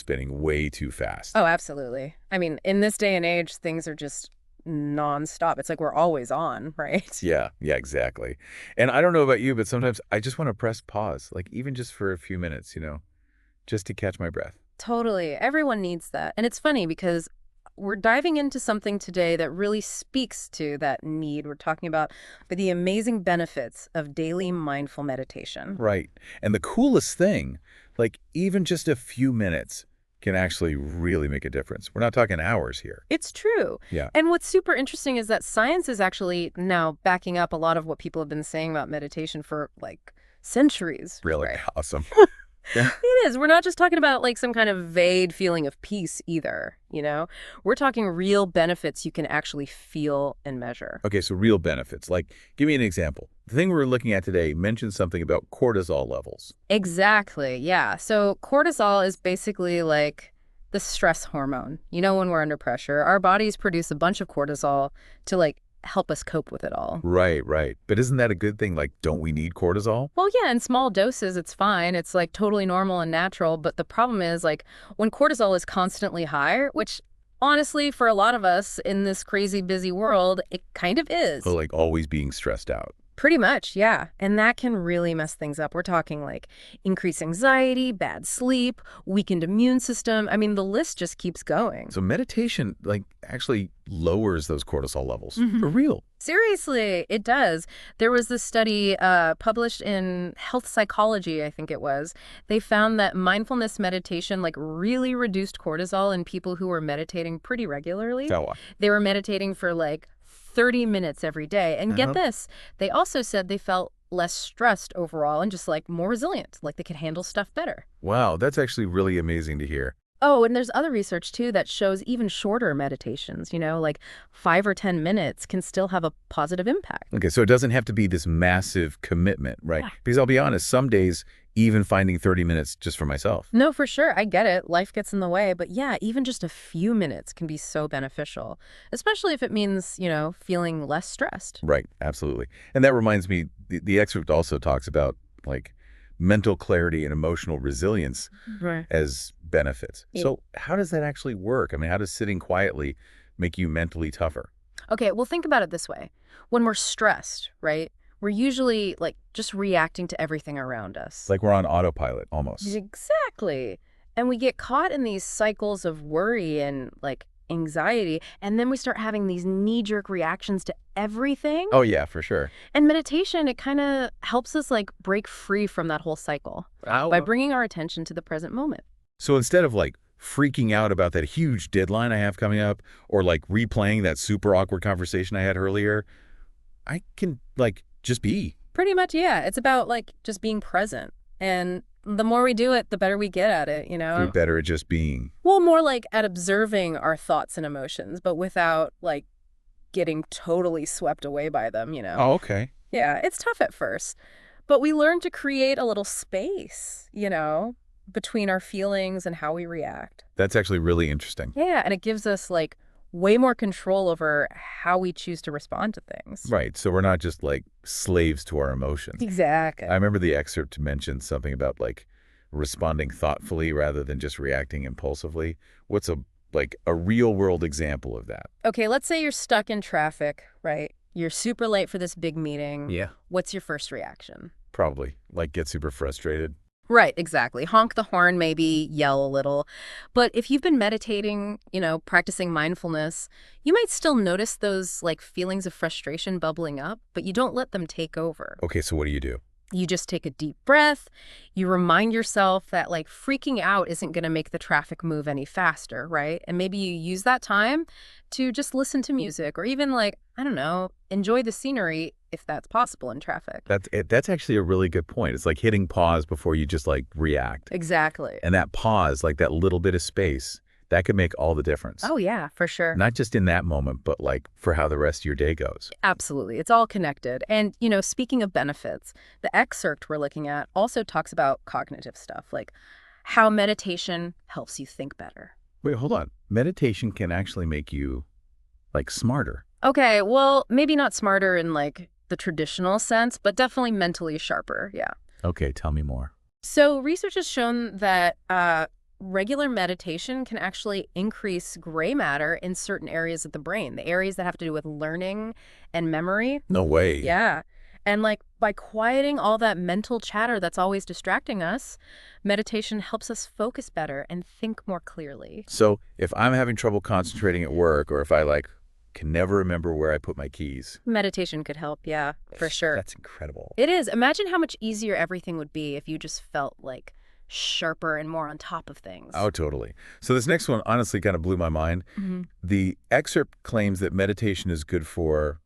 spinning way too fast. Oh, absolutely. I mean, in this day and age, things are just nonstop. It's like we're always on, right? Yeah, yeah, exactly. And I don't know about you, but sometimes I just want to press pause, like even just for a few minutes, just to catch my breath. Totally. Everyone needs that. And it's funny because we're diving into something today that really speaks to that need. We're talking about the amazing benefits of daily mindful meditation. Right. And the coolest thing, like even just a few minutes can actually really make a difference. We're not talking hours here. It's true. Yeah. And what's super interesting is that science is actually now backing up a lot of what people have been saying about meditation for like centuries. Really Right? awesome. Yeah. It is. We're not just talking about like some kind of vague feeling of peace either, We're talking real benefits you can actually feel and measure. Okay, so real benefits. Like, give me an example. The thing we're looking at today mentions something about cortisol levels. Exactly. Yeah. So cortisol is basically like the stress hormone. When we're under pressure, our bodies produce a bunch of cortisol to like help us cope with it all. Right, right. But isn't that a good thing? Like, don't we need cortisol? Well, yeah, in small doses, it's fine. It's like totally normal and natural. But the problem is like when cortisol is constantly high, which honestly, for a lot of us in this crazy busy world, it kind of is. So, like, always being stressed out. Pretty much, yeah. And that can really mess things up. We're talking like increased anxiety, bad sleep, weakened immune system. I mean, the list just keeps going. So meditation, like, actually lowers those cortisol levels. For real. Seriously, it does. There was this study published in Health Psychology, I think it was. They found that mindfulness meditation like really reduced cortisol in people who were meditating pretty regularly. Oh, They were meditating for like 30 minutes every day. And get this, they also said they felt less stressed overall and just like more resilient, like they could handle stuff better. wow, that's actually really amazing to hear. Oh, and there's other research too that shows even shorter meditations, like 5 or 10 minutes can still have a positive impact. Okay, so it doesn't have to be this massive commitment, right? Yeah. Because I'll be honest, some days, even finding 30 minutes just for myself. No, for sure. I get it. Life gets in the way. But yeah, even just a few minutes can be so beneficial, especially if it means, feeling less stressed. Right, absolutely. And that reminds me, the excerpt also talks about, like, mental clarity and emotional resilience Right. as benefits. Yeah. So how does that actually work? I mean, how does sitting quietly make you mentally tougher? Okay, well, think about it this way. When we're stressed, right, we're usually like just reacting to everything around us. It's like we're on autopilot almost. Exactly. And we get caught in these cycles of worry and like anxiety, and then we start having these knee-jerk reactions to everything. Oh, yeah, for sure. And meditation, it kind of helps us like break free from that whole cycle by bringing our attention to the present moment. So instead of like freaking out about that huge deadline I have coming up or like replaying that super awkward conversation I had earlier, I can like just be. Pretty much, yeah. It's about like just being present. And the more we do it, the better we get at it, You're better at just being. Well, more like at observing our thoughts and emotions, but without like getting totally swept away by them, Oh, okay. Yeah, it's tough at first, but we learn to create a little space, between our feelings and how we react. That's actually really interesting. Yeah, and it gives us like way more control over how we choose to respond to things. Right. So we're not just like slaves to our emotions. Exactly. I remember the excerpt mentioned something about like responding thoughtfully rather than just reacting impulsively. What's a real world example of that? Okay, let's say you're stuck in traffic, right? You're super late for this big meeting. Yeah. What's your first reaction? Probably like get super frustrated. Right, exactly. Honk the horn, maybe yell a little. But if you've been meditating, practicing mindfulness, you might still notice those like feelings of frustration bubbling up, but you don't let them take over. Okay, so what do? You just take a deep breath. You remind yourself that like freaking out isn't going to make the traffic move any faster, right? And maybe you use that time to just listen to music or even like, I don't know, enjoy the scenery if that's possible in traffic. That's actually a really good point. It's like hitting pause before you just like react. Exactly. And that pause, like that little bit of space, that could make all the difference. Oh, yeah, for sure. Not just in that moment, but like for how the rest of your day goes. Absolutely. It's all connected. And, speaking of benefits, the excerpt we're looking at also talks about cognitive stuff, like how meditation helps you think better. Wait, hold on. Meditation can actually make you like smarter. Okay, well, maybe not smarter in like the traditional sense, but definitely mentally sharper. Yeah. Okay, tell me more. So research has shown that regular meditation can actually increase gray matter in certain areas of the brain, the areas that have to do with learning and memory. No way. Yeah. And like by quieting all that mental chatter that's always distracting us, meditation helps us focus better and think more clearly. So if I'm having trouble concentrating at work, or if I can never remember where I put my keys. Meditation could help, yeah, for sure. That's incredible. It is. Imagine how much easier everything would be if you just felt like sharper and more on top of things. Oh, totally. So this next one honestly kind of blew my mind. The excerpt claims that meditation is good for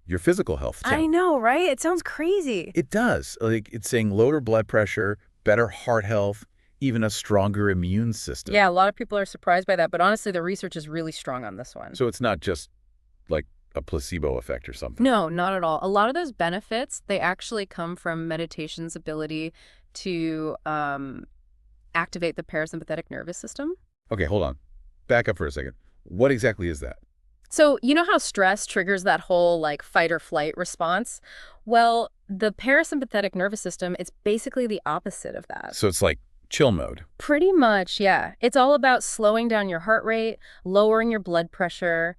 your physical health too. I know, right? It sounds crazy. It does. It's saying lower blood pressure, better heart health, even a stronger immune system. Yeah, a lot of people are surprised by that, but honestly, the research is really strong on this one. So it's not just like a placebo effect or something. No, not at all. A lot of those benefits, they actually come from meditation's ability to activate the parasympathetic nervous system. Okay, hold on. Back up for a second. What exactly is that? So you know how stress triggers that whole fight or flight response? Well, the parasympathetic nervous system, it's basically the opposite of that. So it's like chill mode. Pretty much, yeah. It's all about slowing down your heart rate, lowering your blood pressure,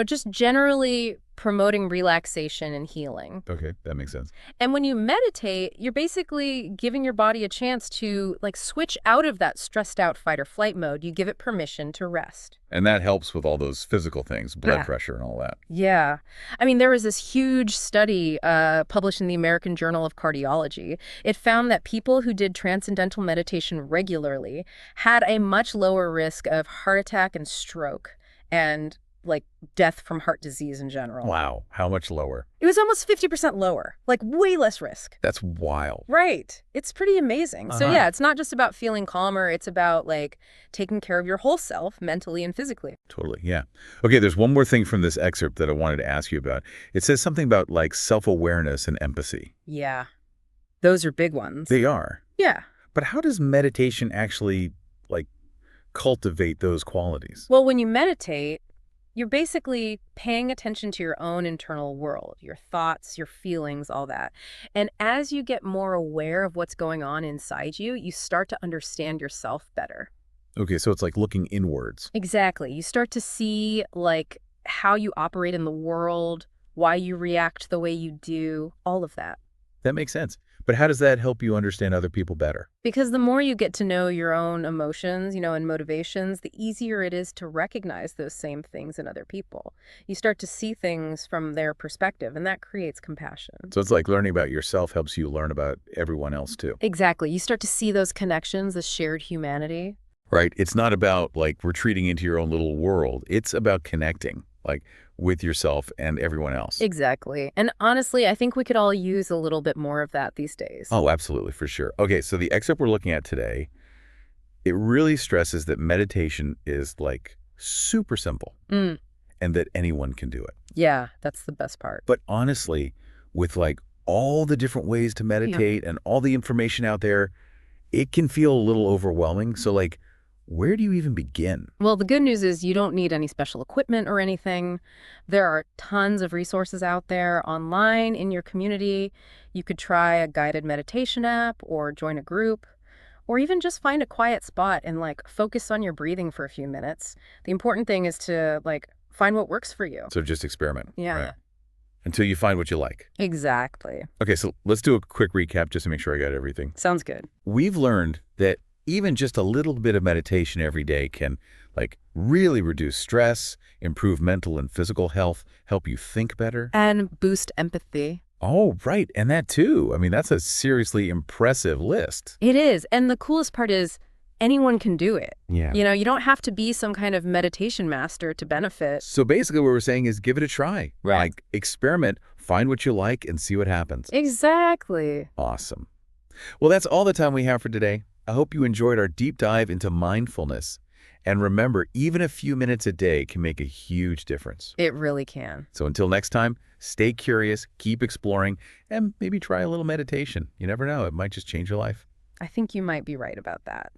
just generally promoting relaxation and healing. Okay, that makes sense. And when you meditate, you're basically giving your body a chance to switch out of that stressed out fight or flight mode. You give it permission to rest. And that helps with all those physical things, blood pressure and all that. Yeah. I mean, there was this huge study published in the American Journal of Cardiology. It found that people who did transcendental meditation regularly had a much lower risk of heart attack and stroke and death from heart disease in general. Wow. How much lower? It was almost 50% lower, way less risk. That's wild. Right. It's pretty amazing. So yeah, it's not just about feeling calmer. It's about taking care of your whole self, mentally and physically. Totally. Yeah. Okay. There's one more thing from this excerpt that I wanted to ask you about. It says something about self-awareness and empathy. Yeah. Those are big ones. They are. Yeah. But how does meditation actually cultivate those qualities? Well, when you meditate, you're basically paying attention to your own internal world, your thoughts, your feelings, all that. And as you get more aware of what's going on inside you, you start to understand yourself better. Okay, so it's like looking inwards. Exactly. You start to see how you operate in the world, why you react the way you do, all of that. That makes sense. But how does that help you understand other people better? Because the more you get to know your own emotions, and motivations, the easier it is to recognize those same things in other people. You start to see things from their perspective, and that creates compassion. So it's like learning about yourself helps you learn about everyone else too. Exactly. You start to see those connections, the shared humanity. Right. It's not about retreating into your own little world. It's about connecting with yourself and everyone else. Exactly. And honestly, I think we could all use a little bit more of that these days. Oh, absolutely, for sure. Okay, so the excerpt we're looking at today, it really stresses that meditation is super simple and that anyone can do it. Yeah, that's the best part. But honestly, with all the different ways to meditate and all the information out there, it can feel a little overwhelming. So where do you even begin? Well, the good news is you don't need any special equipment or anything. There are tons of resources out there online in your community. You could try a guided meditation app or join a group, or even just find a quiet spot and focus on your breathing for a few minutes. The important thing is to find what works for you. So just experiment. Yeah. Right? Until you find what you like. Exactly. Okay, so let's do a quick recap just to make sure I got everything. Sounds good. We've learned that even just a little bit of meditation every day can really reduce stress, improve mental and physical health, help you think better. And boost empathy. Oh, right. And that too. I mean, that's a seriously impressive list. It is. And the coolest part is anyone can do it. Yeah. You don't have to be some kind of meditation master to benefit. So basically what we're saying is give it a try. Right. Experiment, find what you like and see what happens. Exactly. Awesome. Well, that's all the time we have for today. I hope you enjoyed our deep dive into mindfulness. And remember, even a few minutes a day can make a huge difference. It really can. So until next time, stay curious, keep exploring, and maybe try a little meditation. You never know, it might just change your life. I think you might be right about that.